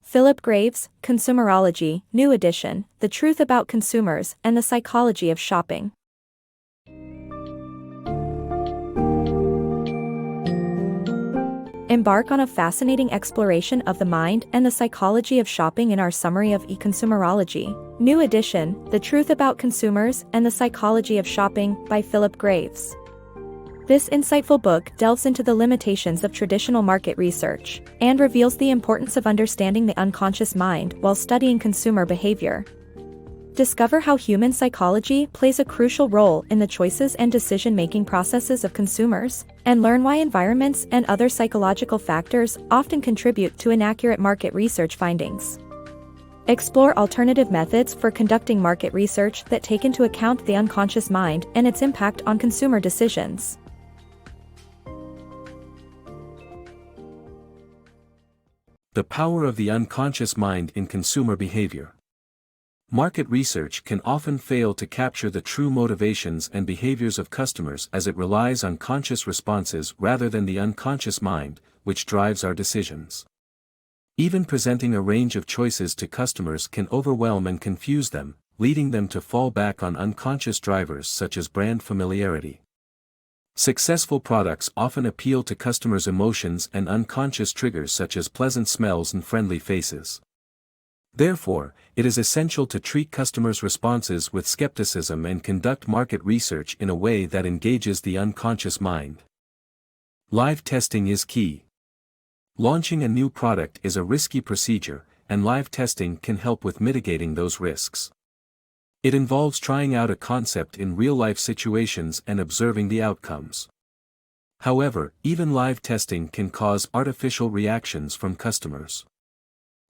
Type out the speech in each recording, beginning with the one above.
Philip Graves, Consumerology, New Edition, The Truth About Consumers and the Psychology of Shopping. Embark on a fascinating exploration of the mind and the psychology of shopping in our summary of Consumerology, New Edition, The Truth About Consumers and the Psychology of Shopping by Philip Graves. This insightful book delves into the limitations of traditional market research and reveals the importance of understanding the unconscious mind while studying consumer behavior. Discover how human psychology plays a crucial role in the choices and decision-making processes of consumers, and learn why environments and other psychological factors often contribute to inaccurate market research findings. Explore alternative methods for conducting market research that take into account the unconscious mind and its impact on consumer decisions. The power of the unconscious mind in consumer behavior. Market research can often fail to capture the true motivations and behaviors of customers as it relies on conscious responses rather than the unconscious mind, which drives our decisions. Even presenting a range of choices to customers can overwhelm and confuse them, leading them to fall back on unconscious drivers such as brand familiarity. Successful products often appeal to customers' emotions and unconscious triggers such as pleasant smells and friendly faces. Therefore, it is essential to treat customers' responses with skepticism and conduct market research in a way that engages the unconscious mind. Live testing is key. Launching a new product is a risky procedure, and live testing can help with mitigating those risks. It involves trying out a concept in real-life situations and observing the outcomes. However, even live testing can cause artificial reactions from customers.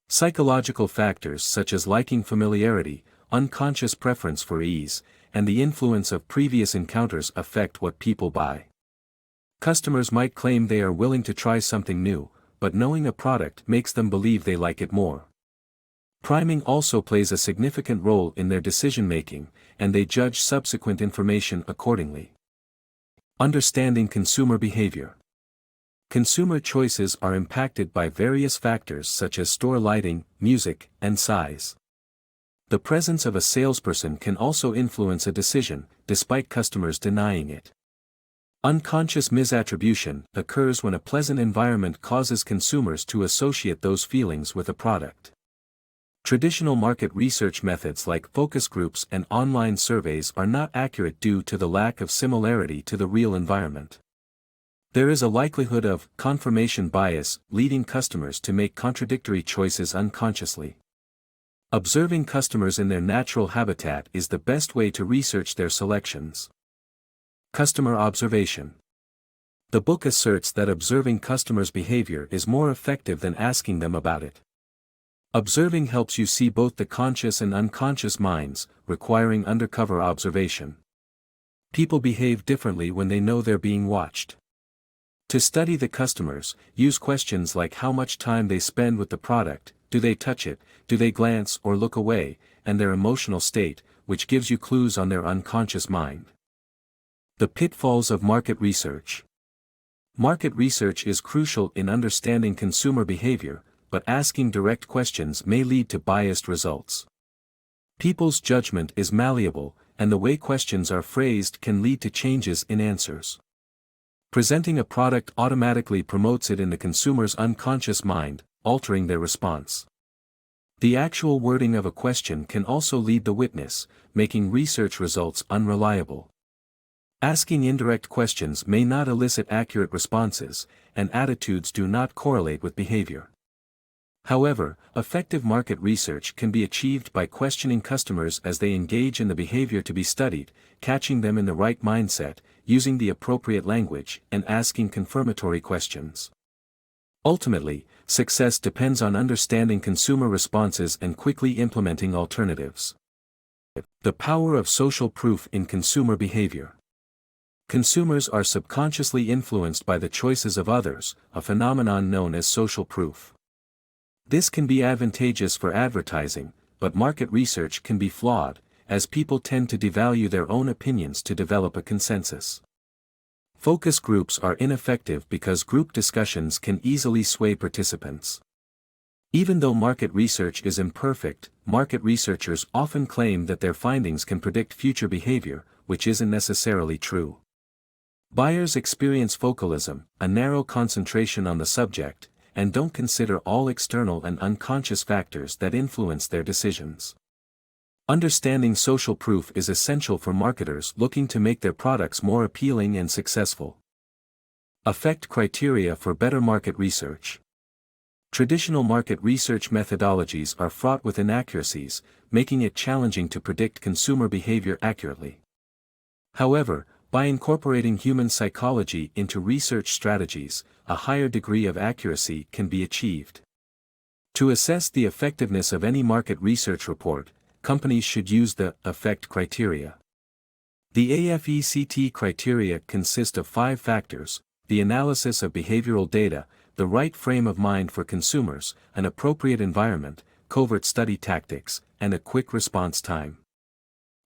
Psychological factors such as liking familiarity, unconscious preference for ease, and the influence of previous encounters affect what people buy. Customers might claim they are willing to try something new, but knowing a product makes them believe they like it more. Priming also plays a significant role in their decision-making, and they judge subsequent information accordingly. Understanding consumer behavior. Consumer choices are impacted by various factors such as store lighting, music, and size. The presence of a salesperson can also influence a decision, despite customers denying it. Unconscious misattribution occurs when a pleasant environment causes consumers to associate those feelings with a product. Traditional market research methods like focus groups and online surveys are not accurate due to the lack of similarity to the real environment. There is a likelihood of confirmation bias, leading customers to make contradictory choices unconsciously. Observing customers in their natural habitat is the best way to research their selections. Customer observation. The book asserts that observing customers' behavior is more effective than asking them about it. Observing helps you see both the conscious and unconscious minds, requiring undercover observation. People behave differently when they know they're being watched. To study the customers, use questions like how much time they spend with the product, do they touch it, do they glance or look away, and their emotional state, which gives you clues on their unconscious mind. The pitfalls of market research. Market research is crucial in understanding consumer behavior, but asking direct questions may lead to biased results. People's judgment is malleable, and the way questions are phrased can lead to changes in answers. Presenting a product automatically promotes it in the consumer's unconscious mind, altering their response. The actual wording of a question can also lead the witness, making research results unreliable. Asking indirect questions may not elicit accurate responses, and attitudes do not correlate with behavior. However, effective market research can be achieved by questioning customers as they engage in the behavior to be studied, catching them in the right mindset, using the appropriate language, and asking confirmatory questions. Ultimately, success depends on understanding consumer responses and quickly implementing alternatives. The power of social proof in consumer behavior. Consumers are subconsciously influenced by the choices of others, a phenomenon known as social proof. This can be advantageous for advertising, but market research can be flawed, as people tend to devalue their own opinions to develop a consensus. Focus groups are ineffective because group discussions can easily sway participants. Even though market research is imperfect, market researchers often claim that their findings can predict future behavior, which isn't necessarily true. Buyers experience focalism, a narrow concentration on the subject, and don't consider all external and unconscious factors that influence their decisions. Understanding social proof is essential for marketers looking to make their products more appealing and successful. AFECT criteria for better market research. Traditional market research methodologies are fraught with inaccuracies, making it challenging to predict consumer behavior accurately. However, by incorporating human psychology into research strategies, a higher degree of accuracy can be achieved. To assess the effectiveness of any market research report, companies should use the AFECT criteria. The AFECT criteria consist of 5 factors: the analysis of behavioral data, the right frame of mind for consumers, an appropriate environment, covert study tactics, and a quick response time.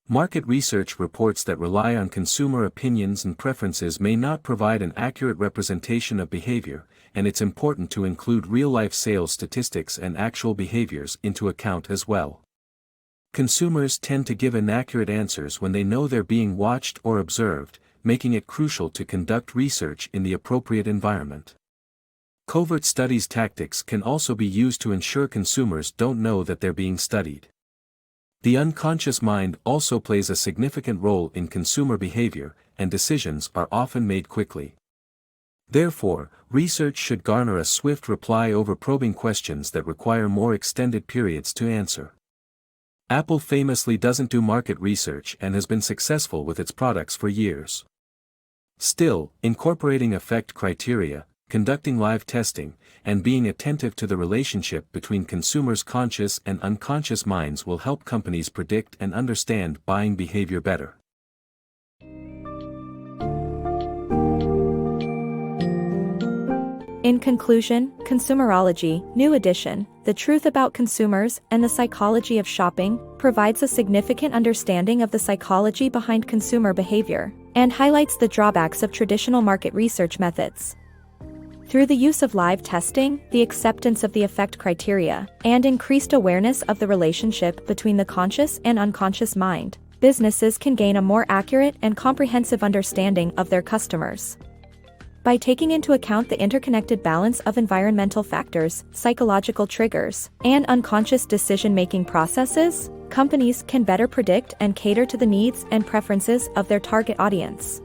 Market research reports that rely on consumer opinions and preferences may not provide an accurate representation of behavior, and it's important to include real-life sales statistics and actual behaviors into account as well. Consumers tend to give inaccurate answers when they know they're being watched or observed, making it crucial to conduct research in the appropriate environment. Covert studies tactics can also be used to ensure consumers don't know that they're being studied. The unconscious mind also plays a significant role in consumer behavior, and decisions are often made quickly. Therefore, research should garner a swift reply over probing questions that require more extended periods to answer. Apple famously doesn't do market research and has been successful with its products for years. Still, incorporating AFECT criteria, conducting live testing, and being attentive to the relationship between consumers' conscious and unconscious minds will help companies predict and understand buying behavior better. In conclusion, Consumerology, new edition, The Truth About Consumers and the Psychology of Shopping, provides a significant understanding of the psychology behind consumer behavior, and highlights the drawbacks of traditional market research methods. Through the use of live testing, the acceptance of the AFECT criteria, and increased awareness of the relationship between the conscious and unconscious mind, businesses can gain a more accurate and comprehensive understanding of their customers. By taking into account the interconnected balance of environmental factors, psychological triggers, and unconscious decision-making processes, companies can better predict and cater to the needs and preferences of their target audience.